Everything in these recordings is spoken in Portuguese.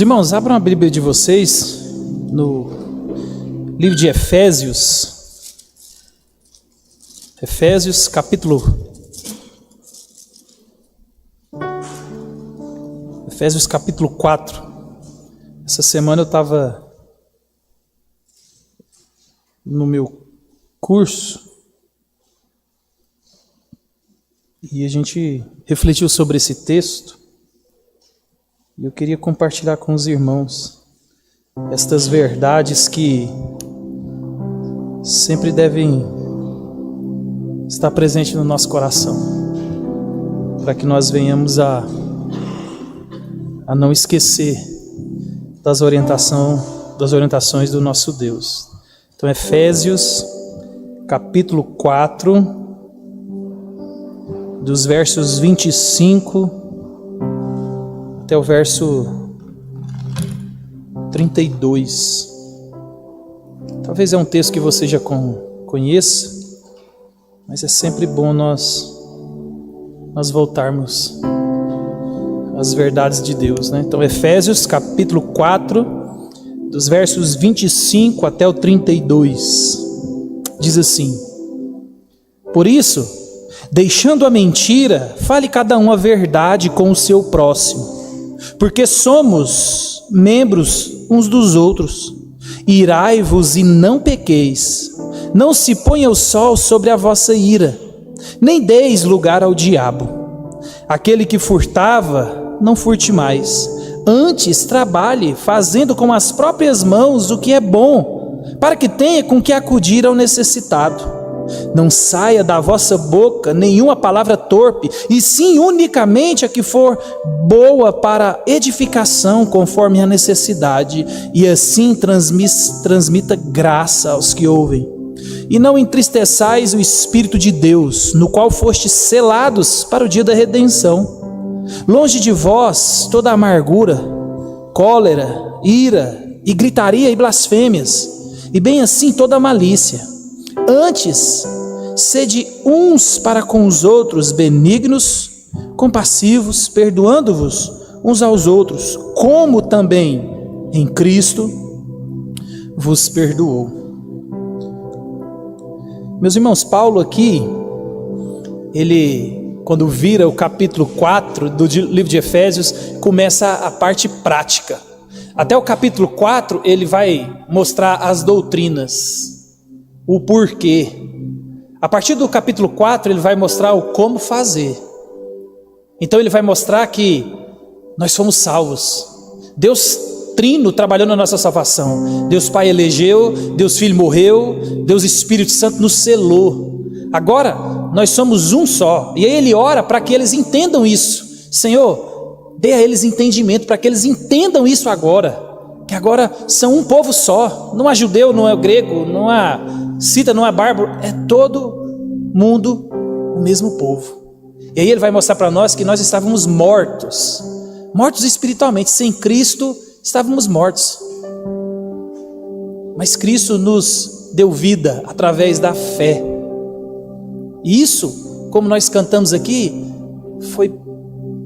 Irmãos, abram a Bíblia de vocês no livro de Efésios. Efésios capítulo 4. Essa semana eu estava no meu curso e a gente refletiu sobre esse texto. E eu queria compartilhar com os irmãos estas verdades que sempre devem estar presentes no nosso coração, para que nós venhamos a não esquecer das orientações do nosso Deus. Então, Efésios capítulo 4, dos versos 25 até o verso 32. Talvez é um texto que você já conheça, mas é sempre bom nós voltarmos às verdades de Deus, né? Então, Efésios capítulo 4, dos versos 25 até o 32, diz assim: Por isso, deixando a mentira, fale cada um a verdade com o seu próximo, porque somos membros uns dos outros. Irai-vos e não pequeis. Não se ponha o sol sobre a vossa ira, nem deis lugar ao diabo. Aquele que furtava, não furte mais. Antes trabalhe, fazendo com as próprias mãos o que é bom, para que tenha com que acudir ao necessitado. Não saia da vossa boca nenhuma palavra torpe, e sim unicamente a que for boa para edificação, conforme a necessidade, e assim transmita graça aos que ouvem. E não entristeçais o Espírito de Deus, no qual fostes selados para o dia da redenção. Longe de vós toda amargura, cólera, ira, e gritaria e blasfêmias, e bem assim toda malícia. Antes, sede uns para com os outros benignos, compassivos, perdoando-vos uns aos outros, como também em Cristo vos perdoou. Meus irmãos, Paulo aqui, ele, quando vira o capítulo 4 do livro de Efésios, começa a parte prática. Até o capítulo 4 ele vai mostrar as doutrinas, o porquê. A partir do capítulo 4 ele vai mostrar o como fazer. Então ele vai mostrar que nós fomos salvos. Deus Trino trabalhou na nossa salvação. Deus Pai elegeu, Deus Filho morreu, Deus Espírito Santo nos selou. Agora nós somos um só. E aí ele ora para que eles entendam isso. Senhor, dê a eles entendimento para que eles entendam isso agora. Que agora são um povo só. Não há judeu, não é grego, não há cita, não é bárbaro, é todo mundo o mesmo povo. E aí ele vai mostrar para nós que nós estávamos mortos espiritualmente. Sem Cristo estávamos mortos, mas Cristo nos deu vida através da fé. E isso, como nós cantamos aqui, foi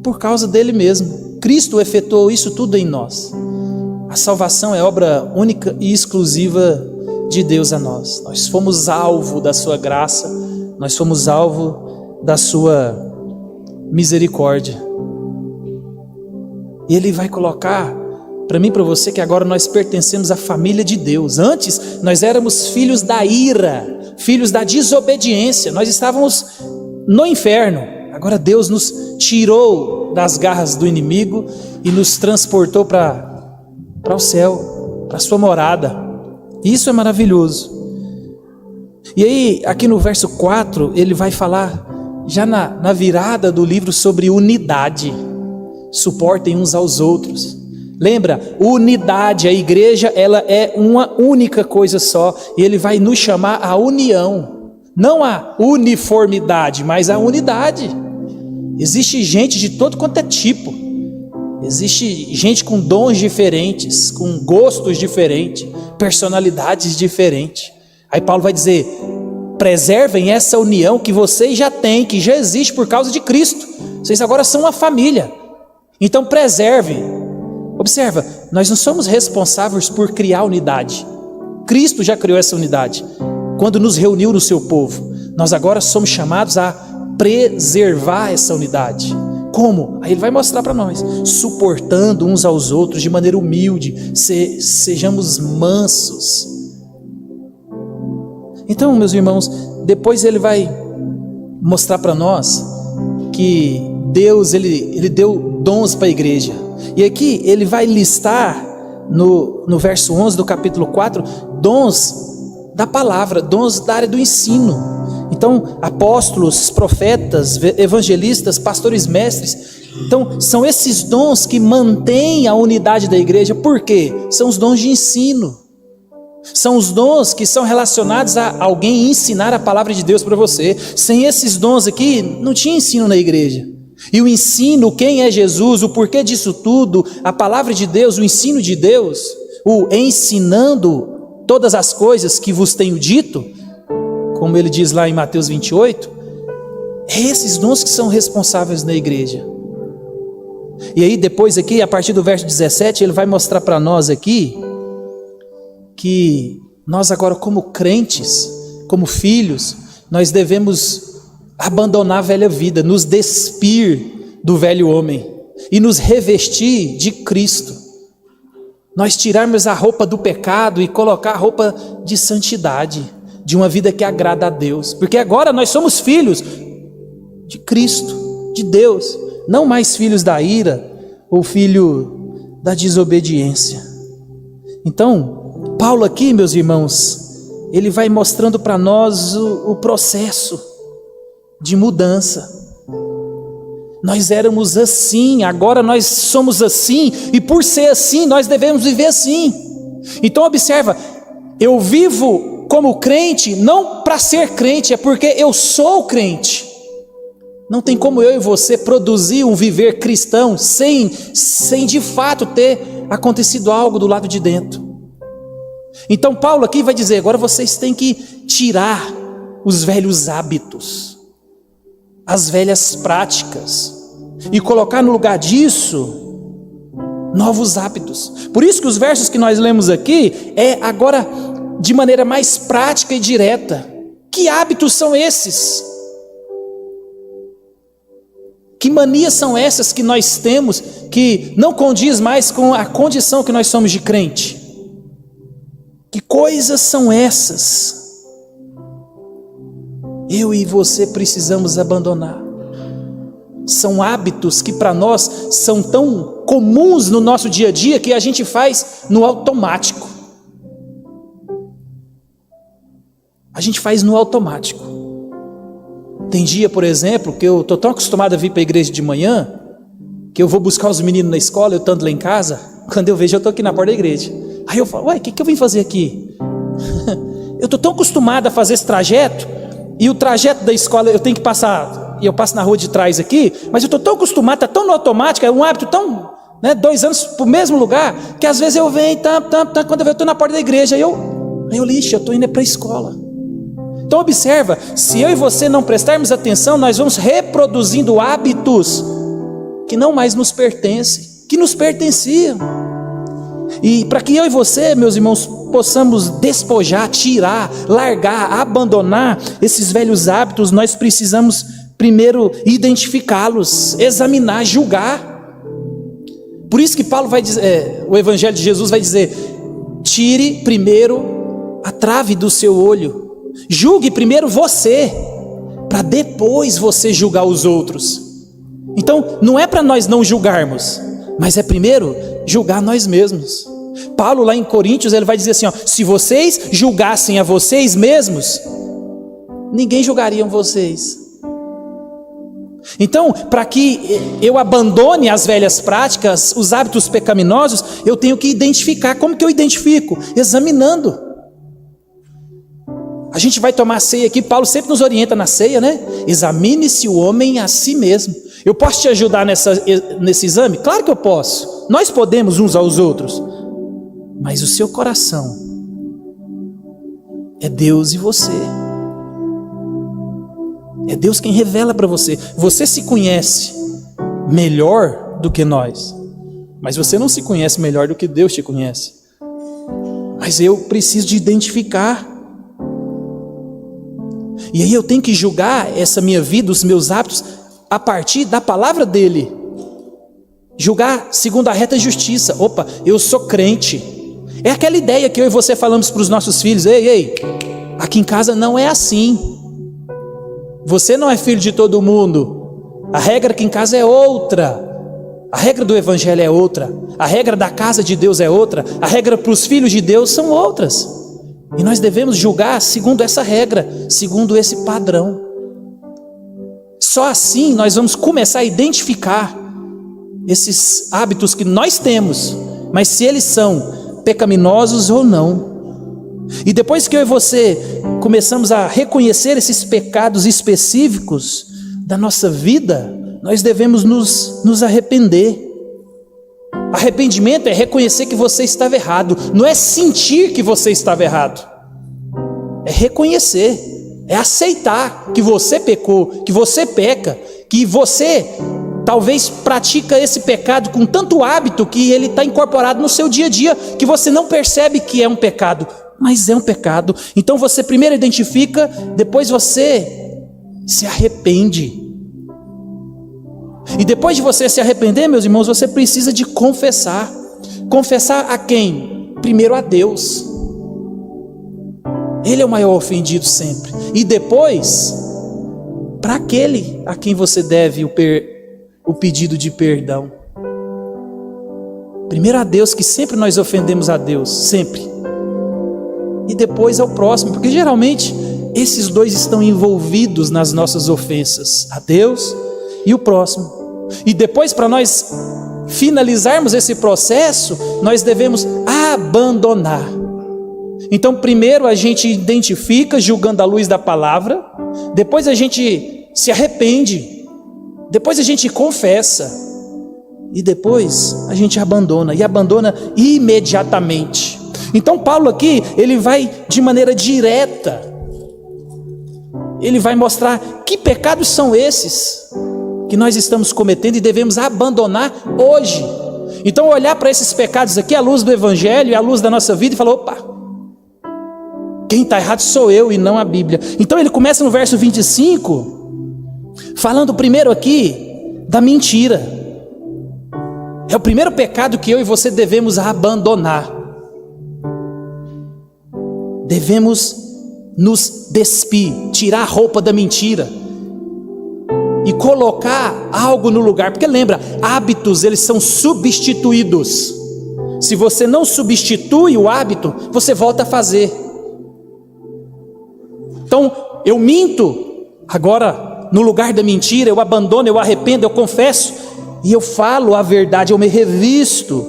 por causa dele mesmo. Cristo efetuou isso tudo em nós. A salvação é obra única e exclusiva de Deus a nós. Nós fomos alvo da sua graça, nós fomos alvo da sua misericórdia. E ele vai colocar para mim e para você que agora nós pertencemos à família de Deus. Antes nós éramos filhos da ira, filhos da desobediência, nós estávamos no inferno. Agora Deus nos tirou das garras do inimigo e nos transportou para o céu, para a sua morada. Isso é maravilhoso. E aí, aqui no verso 4, ele vai falar, já na virada do livro, sobre unidade. Suportem uns aos outros. Lembra? Unidade, a igreja, ela é uma única coisa só. E ele vai nos chamar à união. Não a uniformidade, mas a unidade. Existe gente de todo quanto é tipo. Existe gente com dons diferentes, com gostos diferentes, personalidades diferentes. Aí Paulo vai dizer, preservem essa união que vocês já têm, que já existe por causa de Cristo. Vocês agora são uma família. Então preserve. Observa, nós não somos responsáveis por criar unidade. Cristo já criou essa unidade quando nos reuniu no seu povo. Nós agora somos chamados a preservar essa unidade. Como? Aí ele vai mostrar para nós, suportando uns aos outros de maneira humilde, sejamos mansos. Então, meus irmãos, depois ele vai mostrar para nós que Deus ele deu dons para a igreja. E aqui ele vai listar no verso 11 do capítulo 4, dons da palavra, dons da área do ensino. Então, apóstolos, profetas, evangelistas, pastores, mestres. Então, são esses dons que mantêm a unidade da igreja. Por quê? São os dons de ensino. São os dons que são relacionados a alguém ensinar a palavra de Deus para você. Sem esses dons aqui, não tinha ensino na igreja. E o ensino, quem é Jesus, o porquê disso tudo, a palavra de Deus, o ensino de Deus, o ensinando todas as coisas que vos tenho dito, como ele diz lá em Mateus 28, é esses dons que são responsáveis na igreja. E aí depois aqui, a partir do verso 17, ele vai mostrar para nós aqui, que nós agora como crentes, como filhos, nós devemos abandonar a velha vida, nos despir do velho homem e nos revestir de Cristo. Nós tirarmos a roupa do pecado e colocar a roupa de santidade, de uma vida que agrada a Deus, porque agora nós somos filhos de Cristo, de Deus, não mais filhos da ira ou filho da desobediência. Então, Paulo aqui, meus irmãos, ele vai mostrando para nós o processo de mudança. Nós éramos assim, agora nós somos assim, e por ser assim, nós devemos viver assim. Então observa, eu vivo como crente, não para ser crente, é porque eu sou crente. Não tem como eu e você produzir um viver cristão sem de fato ter acontecido algo do lado de dentro. Então Paulo aqui vai dizer, agora vocês têm que tirar os velhos hábitos, as velhas práticas, e colocar no lugar disso novos hábitos. Por isso que os versos que nós lemos aqui é agora de maneira mais prática e direta. Que hábitos são esses? Que manias são essas que nós temos que não condiz mais com a condição que nós somos de crente? Que coisas são essas? Eu e você precisamos abandonar. São hábitos que para nós são tão comuns no nosso dia a dia que a gente faz no automático. A gente faz no automático. Tem dia, por exemplo, que eu estou tão acostumado a vir para a igreja de manhã, que eu vou buscar os meninos na escola, eu estando lá em casa, quando eu vejo eu estou aqui na porta da igreja. Aí eu falo, ué, o que eu vim fazer aqui? Eu estou tão acostumado a fazer esse trajeto, e o trajeto da escola eu tenho que passar, e eu passo na rua de trás aqui, mas eu estou tão acostumado, está tão no automático, é um hábito tão, 2 anos para o mesmo lugar, que às vezes eu venho, quando eu estou na porta da igreja, eu estou indo para a escola. Então observa, se eu e você não prestarmos atenção, nós vamos reproduzindo hábitos que não mais nos pertencem, que nos pertenciam. E para que eu e você, meus irmãos, possamos despojar, tirar, largar, abandonar esses velhos hábitos, nós precisamos primeiro identificá-los, examinar, julgar. Por isso que Paulo vai dizer, o Evangelho de Jesus vai dizer, tire primeiro a trave do seu olho, julgue primeiro você, para depois você julgar os outros. Então não é para nós não julgarmos, mas é primeiro julgar nós mesmos. Paulo lá em Coríntios ele vai dizer assim, se vocês julgassem a vocês mesmos, ninguém julgaria vocês. Então, para que eu abandone as velhas práticas, os hábitos pecaminosos, eu tenho que identificar. Como que eu identifico? Examinando. A gente vai tomar a ceia aqui, Paulo sempre nos orienta na ceia, né? Examine-se o homem a si mesmo. Eu posso te ajudar nesse exame? Claro que eu posso. Nós podemos uns aos outros. Mas o seu coração é Deus e você. É Deus quem revela para você. Você se conhece melhor do que nós. Mas você não se conhece melhor do que Deus te conhece. Mas eu preciso de identificar. E aí eu tenho que julgar essa minha vida, os meus hábitos, a partir da palavra dele. Julgar segundo a reta justiça. Opa, eu sou crente. É aquela ideia que eu e você falamos para os nossos filhos. Ei, aqui em casa não é assim. Você não é filho de todo mundo. A regra aqui em casa é outra. A regra do evangelho é outra. A regra da casa de Deus é outra. A regra para os filhos de Deus são outras. E nós devemos julgar segundo essa regra, segundo esse padrão. Só assim nós vamos começar a identificar esses hábitos que nós temos, mas se eles são pecaminosos ou não. E depois que eu e você começamos a reconhecer esses pecados específicos da nossa vida, nós devemos nos arrepender. Arrependimento é reconhecer que você estava errado, não é sentir que você estava errado, é reconhecer, é aceitar que você pecou, que você peca, que você talvez pratica esse pecado com tanto hábito que ele está incorporado no seu dia a dia, que você não percebe que é um pecado, mas é um pecado. Então você primeiro identifica, depois você se arrepende. E depois de você se arrepender, meus irmãos, você precisa de confessar. Confessar a quem? Primeiro a Deus. Ele é o maior ofendido sempre. E depois, para aquele a quem você deve o pedido de perdão. Primeiro a Deus, que sempre nós ofendemos a Deus, sempre. E depois ao próximo, porque geralmente esses dois estão envolvidos nas nossas ofensas, a Deus e o próximo. E depois, para nós finalizarmos esse processo, nós devemos abandonar. Então primeiro a gente identifica, julgando à luz da palavra, depois a gente se arrepende, depois a gente confessa, e depois a gente abandona, e abandona imediatamente. Então Paulo aqui, ele vai de maneira direta, ele vai mostrar que pecados são esses que nós estamos cometendo e devemos abandonar hoje. Então olhar para esses pecados aqui à luz do evangelho, à luz da nossa vida, e falar, opa, quem está errado sou eu e não a Bíblia. Então ele começa no verso 25, falando primeiro aqui da mentira. É o primeiro pecado que eu e você devemos abandonar. Devemos nos despir, tirar a roupa da mentira e colocar algo no lugar, porque lembra, hábitos eles são substituídos. Se você não substitui o hábito, você volta a fazer. Então eu minto, agora no lugar da mentira eu abandono, eu arrependo, eu confesso e eu falo a verdade, eu me revisto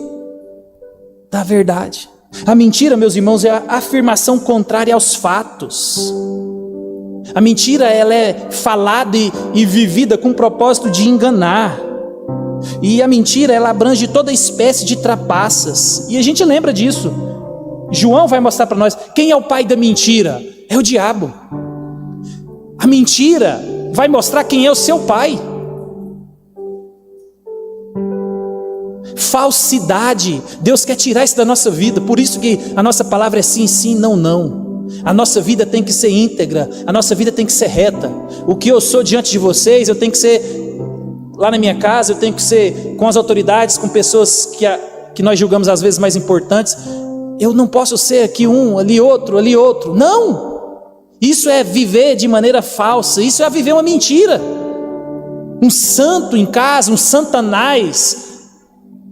da verdade. A mentira, meus irmãos, é a afirmação contrária aos fatos. A mentira, ela é falada e vivida com o propósito de enganar. E a mentira, ela abrange toda espécie de trapaças. E a gente lembra disso. João vai mostrar para nós, quem é o pai da mentira? É o diabo. A mentira vai mostrar quem é o seu pai. Falsidade, Deus quer tirar isso da nossa vida. Por isso que a nossa palavra é sim, sim, não, não. A nossa vida tem que ser íntegra, a nossa vida tem que ser reta. O que eu sou diante de vocês, eu tenho que ser lá na minha casa, eu tenho que ser com as autoridades, com pessoas que nós julgamos às vezes mais importantes. Eu não posso ser aqui um, ali outro. Não! Isso é viver de maneira falsa, isso é viver uma mentira. Um santo em casa, um santanás,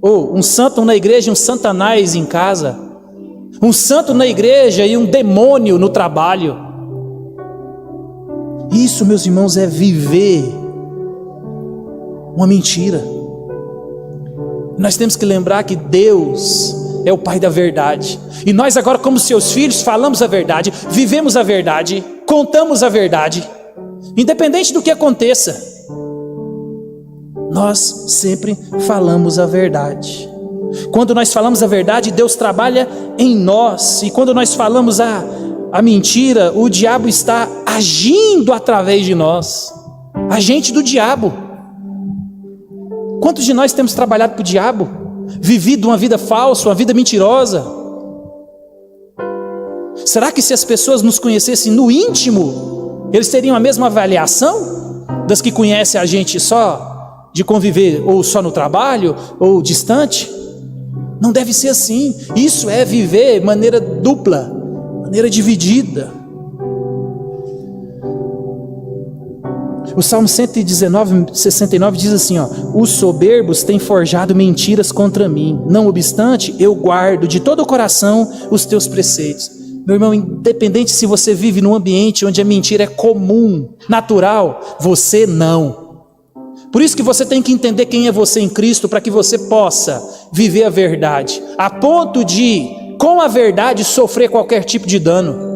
ou um santo na igreja e um santanás em casa. Um santo na igreja e um demônio no trabalho. Isso, meus irmãos, é viver uma mentira. Nós temos que lembrar que Deus é o Pai da verdade. E nós agora, como seus filhos, falamos a verdade, vivemos a verdade, contamos a verdade. Independente do que aconteça, nós sempre falamos a verdade. Quando nós falamos a verdade, Deus trabalha em nós. E quando nós falamos a mentira, o diabo está agindo através de nós. Agente do diabo. Quantos de nós temos trabalhado para o diabo? vivido uma vida falsa, uma vida mentirosa? Será que se as pessoas nos conhecessem no íntimo, eles teriam a mesma avaliação das que conhecem a gente só de conviver, ou só no trabalho, ou distante? Não deve ser assim. Isso é viver de maneira dupla, maneira dividida. O Salmo 119:69 diz assim, os soberbos têm forjado mentiras contra mim, não obstante eu guardo de todo o coração os teus preceitos. Meu irmão, independente se você vive num ambiente onde a mentira é comum, natural, você não. Por isso que você tem que entender quem é você em Cristo, para que você possa viver a verdade, a ponto de, com a verdade, sofrer qualquer tipo de dano.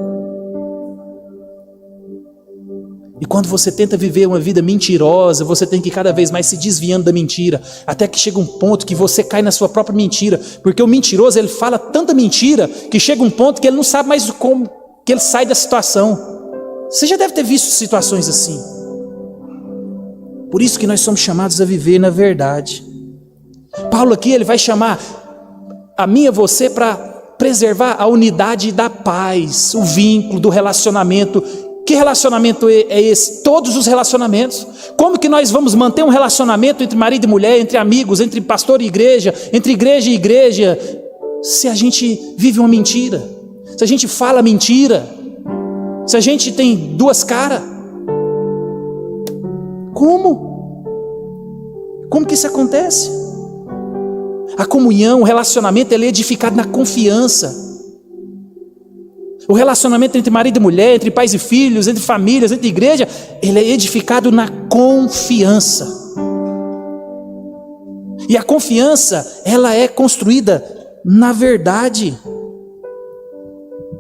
E quando você tenta viver uma vida mentirosa, você tem que cada vez mais se desviando da mentira, até que chega um ponto que você cai na sua própria mentira, porque o mentiroso, ele fala tanta mentira, que chega um ponto que ele não sabe mais como que ele sai da situação. Você já deve ter visto situações assim. Por isso que nós somos chamados a viver na verdade. Paulo aqui, ele vai chamar a mim e a você para preservar a unidade da paz, o vínculo do relacionamento. Que relacionamento é esse? Todos os relacionamentos. Como que nós vamos manter um relacionamento entre marido e mulher, entre amigos, entre pastor e igreja, entre igreja e igreja, se a gente vive uma mentira, se a gente fala mentira, se a gente tem duas caras? Como que isso acontece? A comunhão, o relacionamento, ele é edificado na confiança. O relacionamento entre marido e mulher, entre pais e filhos, entre famílias, entre igreja, ele é edificado na confiança. E a confiança, ela é construída na verdade.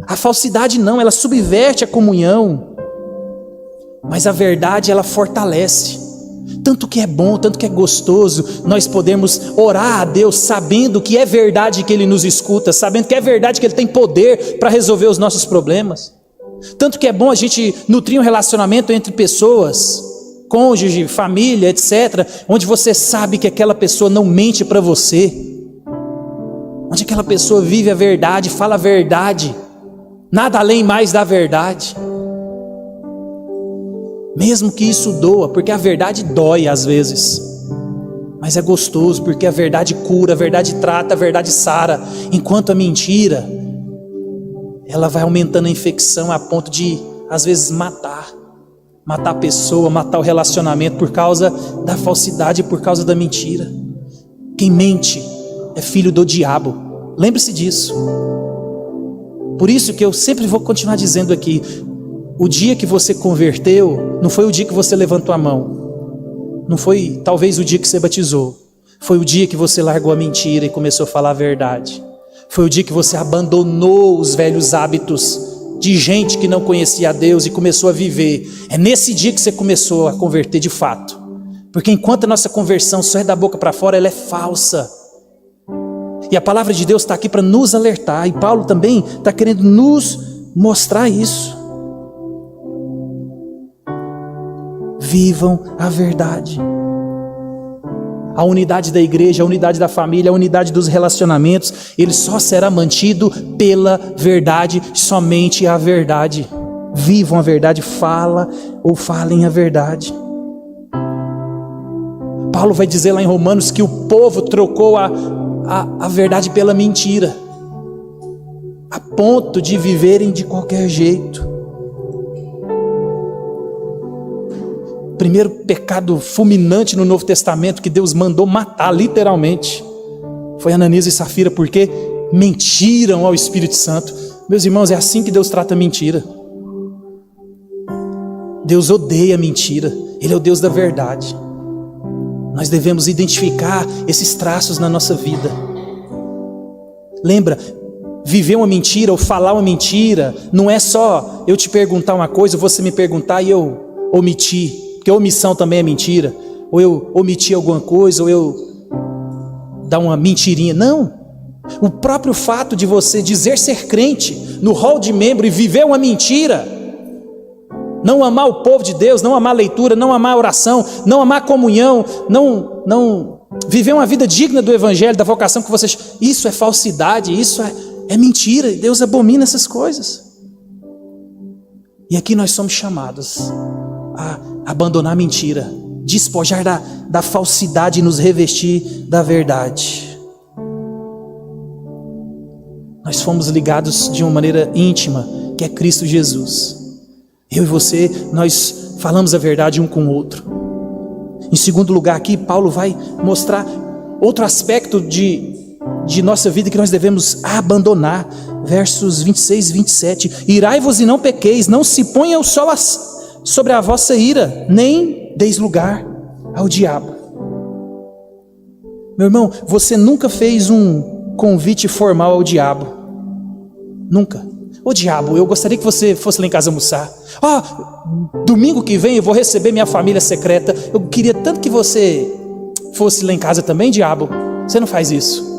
A falsidade não, ela subverte a comunhão. Mas a verdade, ela fortalece. Tanto que é bom, tanto que é gostoso nós podemos orar a Deus sabendo que é verdade que Ele nos escuta, sabendo que é verdade que Ele tem poder para resolver os nossos problemas. Tanto que é bom a gente nutrir um relacionamento entre pessoas, cônjuge, família, etc., onde você sabe que aquela pessoa não mente para você, onde aquela pessoa vive a verdade, fala a verdade, nada além mais da verdade. Mesmo que isso doa, porque a verdade dói às vezes, mas é gostoso, porque a verdade cura, a verdade trata, a verdade sara, enquanto a mentira, ela vai aumentando a infecção a ponto de, às vezes, matar a pessoa, matar o relacionamento por causa da falsidade, por causa da mentira. Quem mente é filho do diabo, lembre-se disso. Por isso que eu sempre vou continuar dizendo aqui, o dia que você converteu, não foi o dia que você levantou a mão, não foi talvez o dia que você batizou, foi o dia que você largou a mentira e começou a falar a verdade, foi o dia que você abandonou os velhos hábitos de gente que não conhecia a Deus e começou a viver. É nesse dia que você começou a converter de fato, porque enquanto a nossa conversão só é da boca para fora, ela é falsa. E a palavra de Deus está aqui para nos alertar, e Paulo também está querendo nos mostrar isso. Vivam a verdade. A unidade da igreja, a unidade da família, a unidade dos relacionamentos, ele só será mantido pela verdade, somente a verdade. Vivam a verdade, falem a verdade. Paulo vai dizer lá em Romanos que o povo trocou a verdade pela mentira, a ponto de viverem de qualquer jeito. O primeiro pecado fulminante no Novo Testamento que Deus mandou matar, literalmente, foi Ananias e Safira, porque mentiram ao Espírito Santo. Meus irmãos, é assim que Deus trata a mentira. Deus odeia a mentira, Ele é o Deus da verdade. Nós devemos identificar esses traços na nossa vida. Lembra, viver uma mentira ou falar uma mentira não é só eu te perguntar uma coisa, você me perguntar e eu omitir, porque omissão também é mentira, ou eu omitir alguma coisa, ou eu dar uma mentirinha. Não, o próprio fato de você dizer ser crente no hall de membro e viver uma mentira, não amar o povo de Deus, não amar a leitura, não amar a oração, não amar a comunhão, não Viver uma vida digna do evangelho, da vocação que você... Isso é falsidade, isso é mentira. E Deus abomina essas coisas. E aqui nós somos chamados a abandonar a mentira, despojar da falsidade e nos revestir da verdade. Nós fomos ligados de uma maneira íntima, que é Cristo Jesus. Eu e você, nós falamos a verdade um com o outro. Em segundo lugar aqui, Paulo vai mostrar outro aspecto de nossa vida que nós devemos abandonar. Versos 26 e 27. Irai-vos e não pequeis, não se ponha o sol sobre a vossa ira, nem deis lugar ao diabo. Meu irmão, você nunca fez um convite formal ao diabo. Nunca. Ô diabo, eu gostaria que você fosse lá em casa almoçar. Domingo que vem eu vou receber minha família secreta. Eu queria tanto que você fosse lá em casa também, diabo. Você não faz isso.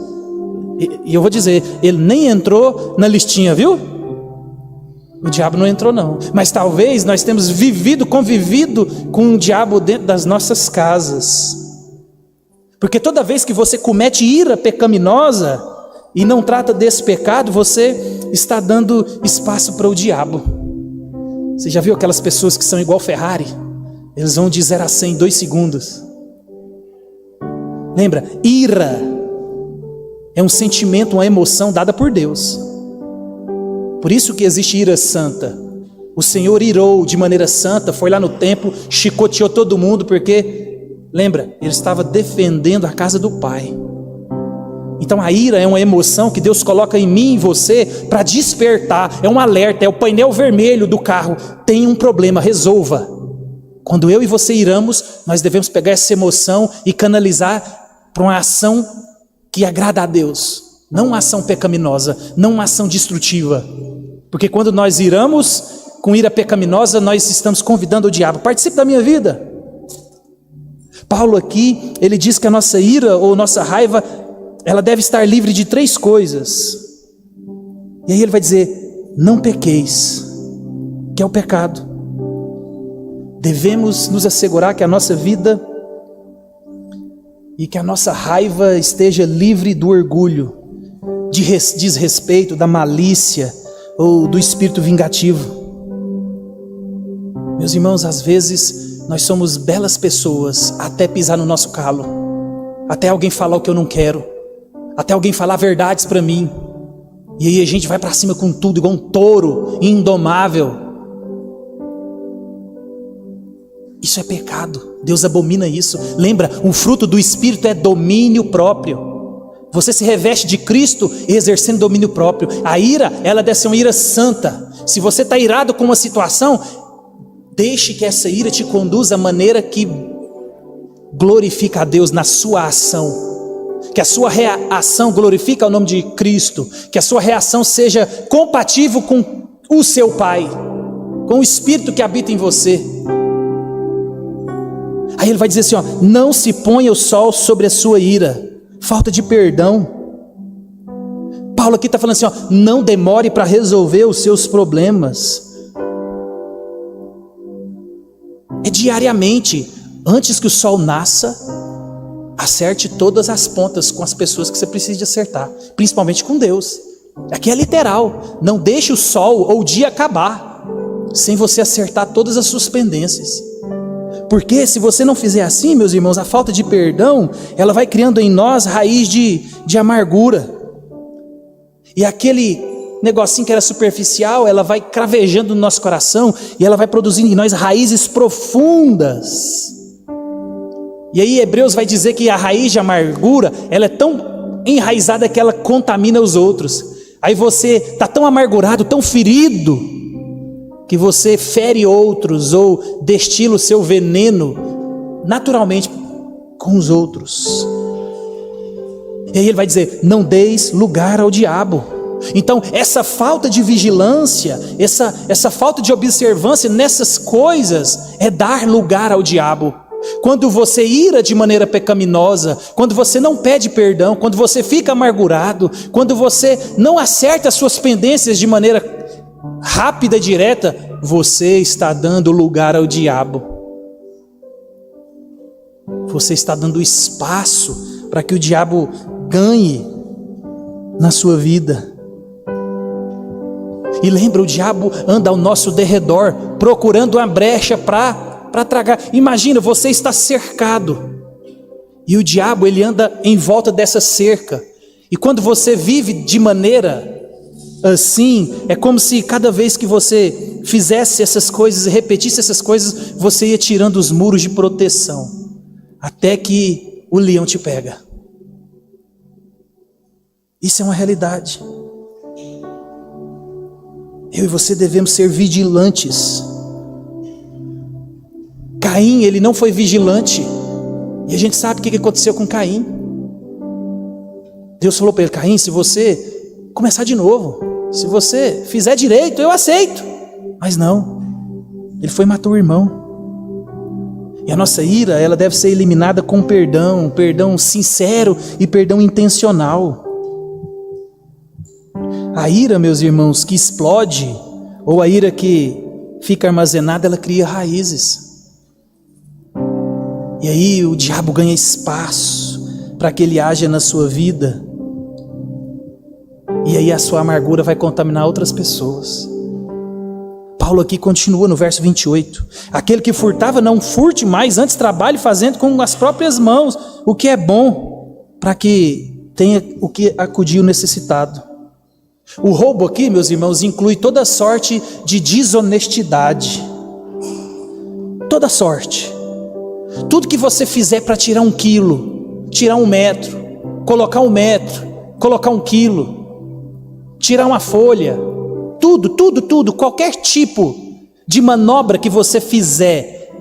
E eu vou dizer, ele nem entrou na listinha, viu? O diabo não entrou não. Mas talvez nós temos convivido com o diabo dentro das nossas casas. Porque toda vez que você comete ira pecaminosa e não trata desse pecado, você está dando espaço para o diabo. Você já viu aquelas pessoas que são igual Ferrari? Eles vão de 0 a 100 em 2 segundos. Lembra? Ira é um sentimento, uma emoção dada por Deus. Por isso que existe ira santa. O Senhor irou de maneira santa, foi lá no templo, chicoteou todo mundo, porque, lembra, ele estava defendendo a casa do Pai. Então a ira é uma emoção que Deus coloca em mim e em você para despertar, é um alerta, é o painel vermelho do carro. Tem um problema, resolva. Quando eu e você iramos, nós devemos pegar essa emoção e canalizar para uma ação que agrada a Deus, não uma ação pecaminosa, não uma ação destrutiva. Porque quando nós iramos com ira pecaminosa, nós estamos convidando o diabo, participe da minha vida. Paulo aqui, ele diz que a nossa ira ou nossa raiva, ela deve estar livre de 3 coisas. E aí ele vai dizer, não pequeis, que é o pecado. Devemos nos assegurar que a nossa vida e que a nossa raiva esteja livre do orgulho, de desrespeito, da malícia ou do espírito vingativo. Meus irmãos, às vezes nós somos belas pessoas até pisar no nosso calo, até alguém falar o que eu não quero, até alguém falar verdades para mim, e aí a gente vai para cima com tudo, igual um touro indomável. Isso é pecado, Deus abomina isso. Lembra, o fruto do Espírito é domínio próprio. Você se reveste de Cristo exercendo domínio próprio. A ira, ela deve ser uma ira santa. Se você está irado com uma situação, deixe que essa ira te conduza à maneira que glorifica a Deus na sua ação. Que a sua reação glorifique o nome de Cristo. Que a sua reação seja compatível com o seu Pai, com o Espírito que habita em você. Aí ele vai dizer assim, não se ponha o sol sobre a sua ira. Falta de perdão. Paulo aqui está falando assim, não demore para resolver os seus problemas. É diariamente, antes que o sol nasça, acerte todas as pontas com as pessoas que você precisa de acertar, principalmente com Deus. Aqui é literal, não deixe o sol ou o dia acabar sem você acertar todas as suas pendências. Porque se você não fizer assim, meus irmãos, a falta de perdão, ela vai criando em nós raiz de amargura. E aquele negocinho que era superficial, ela vai cravejando no nosso coração e ela vai produzindo em nós raízes profundas. E aí Hebreus vai dizer que a raiz de amargura, ela é tão enraizada que ela contamina os outros. Aí você está tão amargurado, tão ferido, que você fere outros ou destila o seu veneno naturalmente com os outros. E aí ele vai dizer, não deis lugar ao diabo. Então essa falta de vigilância, essa falta de observância nessas coisas é dar lugar ao diabo. Quando você ira de maneira pecaminosa, quando você não pede perdão, quando você fica amargurado, quando você não acerta as suas pendências de maneira rápida e direta, você está dando lugar ao diabo. você está dando espaço para que o diabo ganhe na sua vida. E lembra, o diabo anda ao nosso derredor, procurando uma brecha para tragar. Imagina, você está cercado, e o diabo ele anda em volta dessa cerca. E quando você vive de maneira assim, é como se cada vez que você fizesse essas coisas e repetisse essas coisas, você ia tirando os muros de proteção, até que o leão te pega. Isso é uma realidade. Eu e você devemos ser vigilantes. Caim, ele não foi vigilante, e a gente sabe o que aconteceu com Caim. Deus falou para ele: Caim, se você começar de novo, se você fizer direito, eu aceito. Mas não, ele foi e matou o irmão. E a nossa ira, ela deve ser eliminada com perdão, perdão sincero e perdão intencional. A ira, meus irmãos, que explode, ou a ira que fica armazenada, ela cria raízes. E aí o diabo ganha espaço para que ele haja na sua vida. E aí a sua amargura vai contaminar outras pessoas. Paulo aqui continua no verso 28. Aquele que furtava, não furte mais, antes trabalhe fazendo com as próprias mãos o que é bom, para que tenha o que acudir o necessitado. O roubo aqui, meus irmãos, inclui toda sorte de desonestidade. Toda sorte. Tudo que você fizer para tirar 1 quilo, tirar 1 metro, colocar 1 metro, colocar 1 quilo, tirar uma folha, tudo, qualquer tipo de manobra que você fizer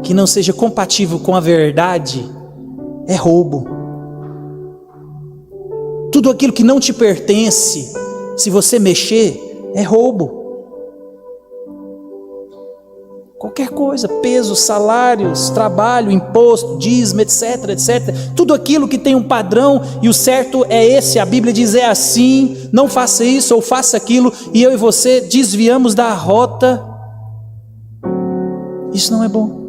que não seja compatível com a verdade, é roubo. Tudo aquilo que não te pertence, se você mexer, é roubo. Qualquer coisa, peso, salários, trabalho, imposto, dízimo, etc, etc. Tudo aquilo que tem um padrão, e o certo é esse, a Bíblia diz é assim, não faça isso ou faça aquilo, e eu e você desviamos da rota. Isso não é bom.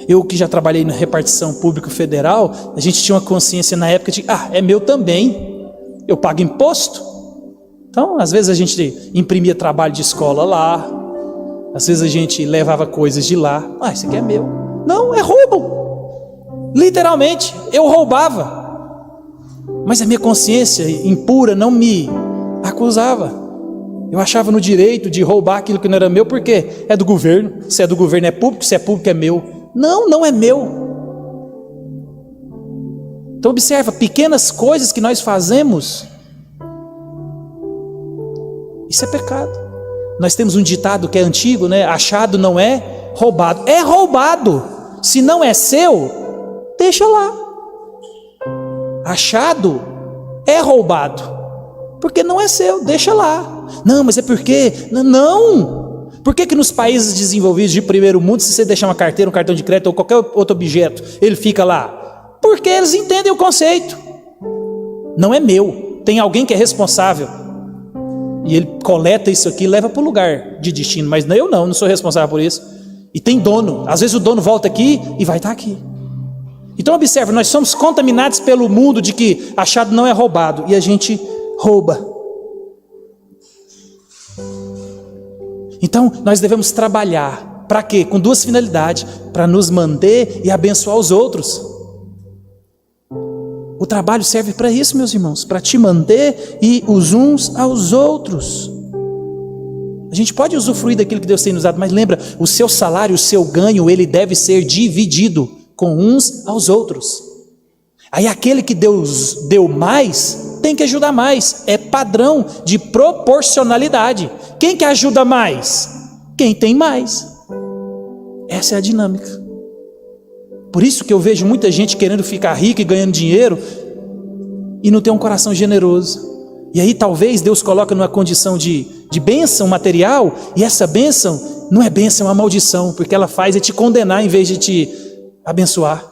Eu que já trabalhei na repartição público federal, a gente tinha uma consciência na época de, é meu também, eu pago imposto. Então, às vezes a gente imprimia trabalho de escola lá, às vezes a gente levava coisas de lá. Isso aqui é meu. Não, é roubo. Literalmente, eu roubava. Mas a minha consciência impura não me acusava. Eu achava no direito de roubar aquilo que não era meu, porque é do governo. Se é do governo é público, se é público é meu. Não, não é meu. Então observa, pequenas coisas que nós fazemos, isso é pecado. Nós temos um ditado que é antigo, né? Achado não é roubado. É roubado. Se não é seu, deixa lá. Achado é roubado, porque não é seu, deixa lá. Não, mas é porque... Não! Por que nos países desenvolvidos de primeiro mundo, se você deixar uma carteira, um cartão de crédito ou qualquer outro objeto, ele fica lá? Porque eles entendem o conceito. Não é meu. Tem alguém que é responsável. E ele coleta isso aqui e leva para o lugar de destino. Mas eu não sou responsável por isso. E tem dono. Às vezes o dono volta aqui e vai estar aqui. Então observa, nós somos contaminados pelo mundo de que achado não é roubado. E a gente rouba. Então nós devemos trabalhar. Para quê? Com 2 finalidades. Para nos manter e abençoar os outros. O trabalho serve para isso, meus irmãos, para te manter e os uns aos outros. A gente pode usufruir daquilo que Deus tem nos dado, mas lembra, o seu salário, o seu ganho, ele deve ser dividido com uns aos outros. Aí aquele que Deus deu mais, tem que ajudar mais. É padrão de proporcionalidade. Quem que ajuda mais? Quem tem mais. Essa é a dinâmica. Por isso que eu vejo muita gente querendo ficar rica e ganhando dinheiro e não tem um coração generoso. E aí talvez Deus coloca numa condição de bênção material, e essa bênção não é bênção, é uma maldição, porque ela faz te condenar em vez de te abençoar.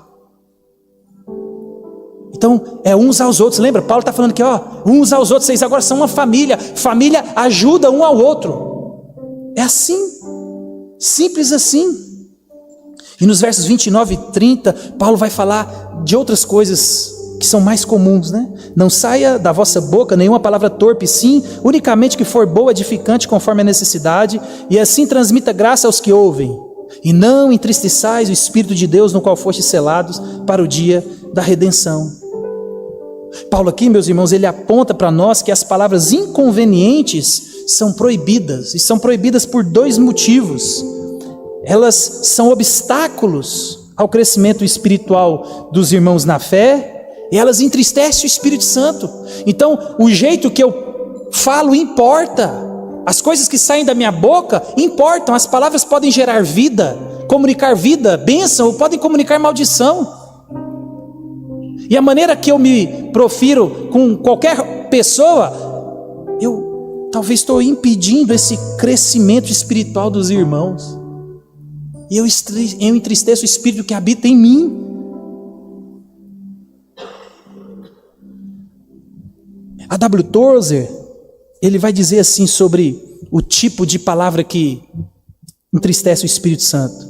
Então é uns aos outros. Lembra? Paulo está falando aqui, uns aos outros, vocês agora são uma família. Família ajuda um ao outro. É assim, simples assim. E nos versos 29 e 30, Paulo vai falar de outras coisas que são mais comuns, né? Não saia da vossa boca nenhuma palavra torpe, sim, unicamente que for boa, edificante, conforme a necessidade, e assim transmita graça aos que ouvem. E não entristeçais o Espírito de Deus, no qual fostes selados para o dia da redenção. Paulo aqui, meus irmãos, ele aponta para nós que as palavras inconvenientes são proibidas, e são proibidas por dois motivos. Elas são obstáculos ao crescimento espiritual dos irmãos na fé, e elas entristecem o Espírito Santo. Então, o jeito que eu falo importa, as coisas que saem da minha boca importam, as palavras podem gerar vida, comunicar vida, bênção, ou podem comunicar maldição. E a maneira que eu me profiro com qualquer pessoa, eu talvez estou impedindo esse crescimento espiritual dos irmãos. E eu entristeço o Espírito que habita em mim. A W. Tozer, ele vai dizer assim sobre o tipo de palavra que entristece o Espírito Santo.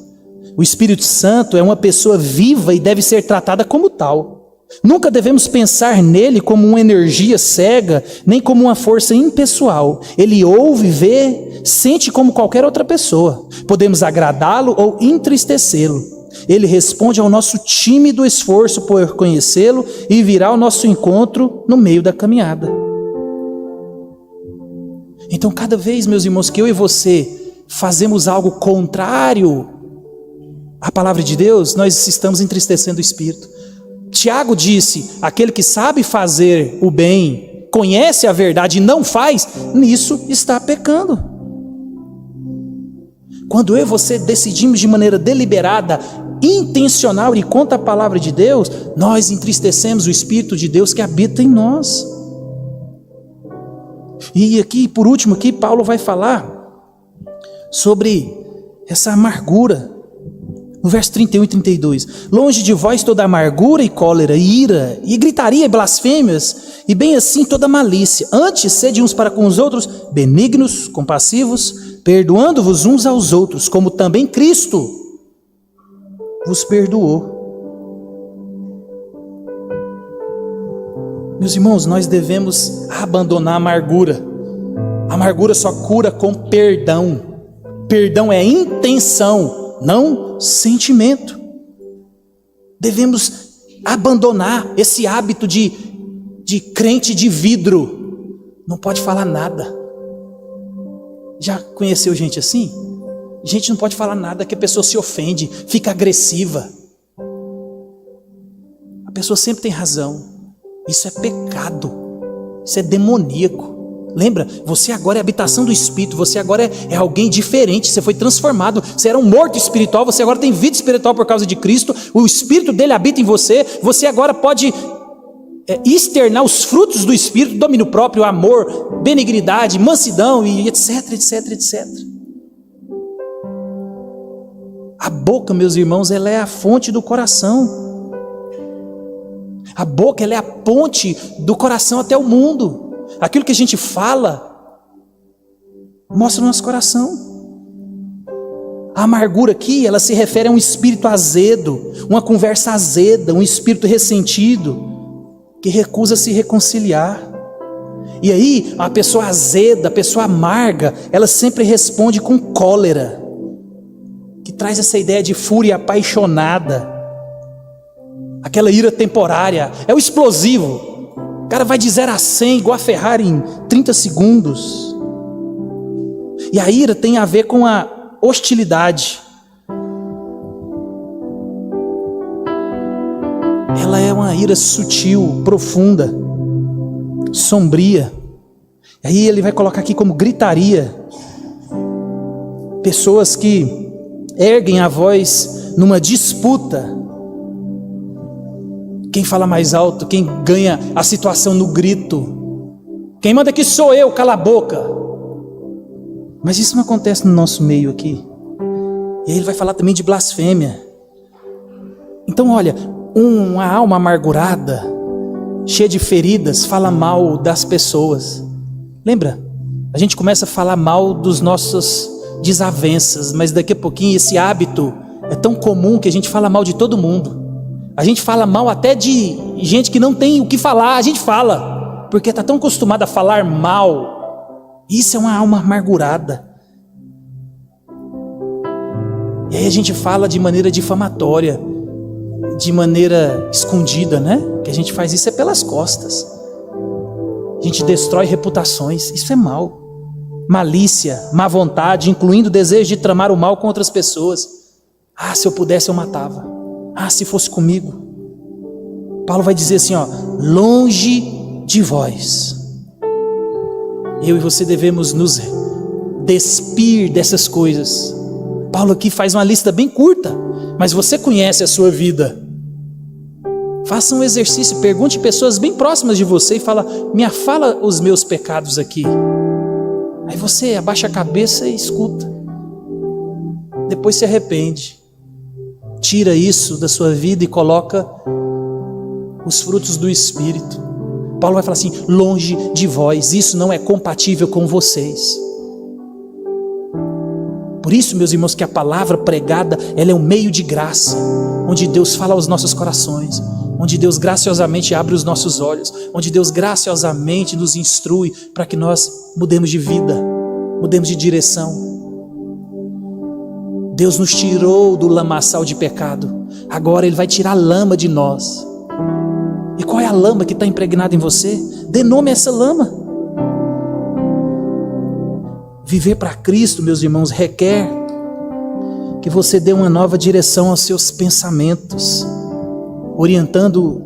O Espírito Santo é uma pessoa viva e deve ser tratada como tal. Nunca devemos pensar nele como uma energia cega, nem como uma força impessoal. Ele ouve, vê, sente como qualquer outra pessoa. Podemos agradá-lo ou entristecê-lo. Ele responde ao nosso tímido esforço por conhecê-lo e virá ao nosso encontro no meio da caminhada. Então, cada vez, meus irmãos, que eu e você fazemos algo contrário à palavra de Deus, nós estamos entristecendo o Espírito. Tiago disse: aquele que sabe fazer o bem, conhece a verdade e não faz, nisso está pecando. Quando eu e você decidimos de maneira deliberada, intencional e contra a palavra de Deus, nós entristecemos o Espírito de Deus que habita em nós. E aqui, por último, aqui Paulo vai falar sobre essa amargura. No verso 31 e 32, longe de vós toda amargura e cólera, e ira, e gritaria e blasfêmias, e bem assim toda malícia. Antes, sede uns para com os outros benignos, compassivos, perdoando-vos uns aos outros, como também Cristo vos perdoou. Meus irmãos, nós devemos abandonar a amargura. A amargura só cura com perdão. Perdão é intenção, não sentimento. Devemos abandonar esse hábito de crente de vidro. Não pode falar nada. Já conheceu gente assim? Gente não pode falar nada, que a pessoa se ofende, fica agressiva. A pessoa sempre tem razão. Isso é pecado. Isso é demoníaco. Lembra? Você agora é a habitação do Espírito. Você agora é alguém diferente. Você foi transformado. Você era um morto espiritual. Você agora tem vida espiritual por causa de Cristo. O Espírito dele habita em você. Você agora pode externar os frutos do Espírito: domínio próprio, amor, benignidade, mansidão e etc, etc, etc. A boca, meus irmãos, ela é a fonte do coração. A boca, ela é a ponte do coração até o mundo. Aquilo que a gente fala mostra o nosso coração. A amargura aqui, ela se refere a um espírito azedo, uma conversa azeda, um espírito ressentido, que recusa se reconciliar. E aí, a pessoa azeda, a pessoa amarga, ela sempre responde com cólera, que traz essa ideia de fúria apaixonada, aquela ira temporária. É o explosivo. O cara vai de 0 a 100 igual a Ferrari em 30 segundos. E a ira tem a ver com a hostilidade. Ela é uma ira sutil, profunda, sombria. E aí ele vai colocar aqui como gritaria. Pessoas que erguem a voz numa disputa. Quem fala mais alto, quem ganha a situação no grito. Quem manda aqui sou eu, cala a boca. Mas isso não acontece no nosso meio aqui. E aí ele vai falar também de blasfêmia. Então olha, uma alma amargurada, cheia de feridas, fala mal das pessoas. Lembra? A gente começa a falar mal dos nossas desavenças, mas daqui a pouquinho esse hábito É tão comum que a gente fala mal de todo mundo. A gente fala mal até de gente que não tem o que falar, a gente fala, porque está tão acostumado a falar mal. Isso é uma alma amargurada. E aí a gente fala de maneira difamatória, de maneira escondida, né? Que a gente faz isso é pelas costas. A gente destrói reputações, isso é mal. Malícia, má vontade, incluindo o desejo de tramar o mal com outras pessoas. Ah, se eu pudesse eu matava. Ah, se fosse comigo. Paulo vai dizer assim, ó, longe de vós. Eu e você devemos nos despir dessas coisas. Paulo aqui faz uma lista bem curta, mas você conhece a sua vida. Faça um exercício, pergunte pessoas bem próximas de você e fala os meus pecados aqui. Aí você abaixa a cabeça e escuta. Depois se arrepende. Tira isso da sua vida e coloca os frutos do Espírito. Paulo vai falar assim, longe de vós, isso não é compatível com vocês. Por isso, meus irmãos, que a palavra pregada, ela é um meio de graça, onde Deus fala aos nossos corações, onde Deus graciosamente abre os nossos olhos, onde Deus graciosamente nos instrui para que nós mudemos de vida, mudemos de direção. Deus nos tirou do lamaçal de pecado, agora Ele vai tirar a lama de nós. E qual é a lama que está impregnada em você? Dê nome a essa lama. Viver para Cristo, meus irmãos, requer que você dê uma nova direção aos seus pensamentos, orientando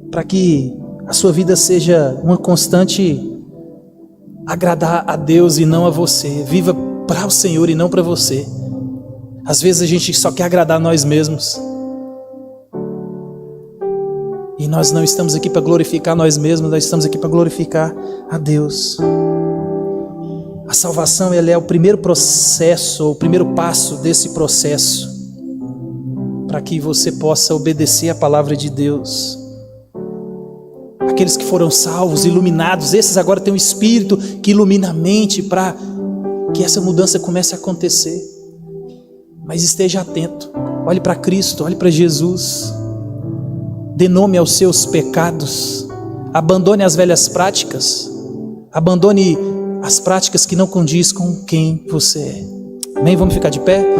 para que a sua vida seja uma constante agradar a Deus e não a você. Viva para o Senhor e não para você. Às vezes a gente só quer agradar a nós mesmos. E nós não estamos aqui para glorificar nós mesmos, nós estamos aqui para glorificar a Deus. A salvação, ela é o primeiro processo, o primeiro passo desse processo, para que você possa obedecer a palavra de Deus. Aqueles que foram salvos, iluminados, esses agora têm um Espírito que ilumina a mente para que essa mudança comece a acontecer. Mas esteja atento, olhe para Cristo, olhe para Jesus. Dê nome aos seus pecados, abandone as velhas práticas, abandone as práticas que não condiz com quem você é. Amém? Vamos ficar de pé?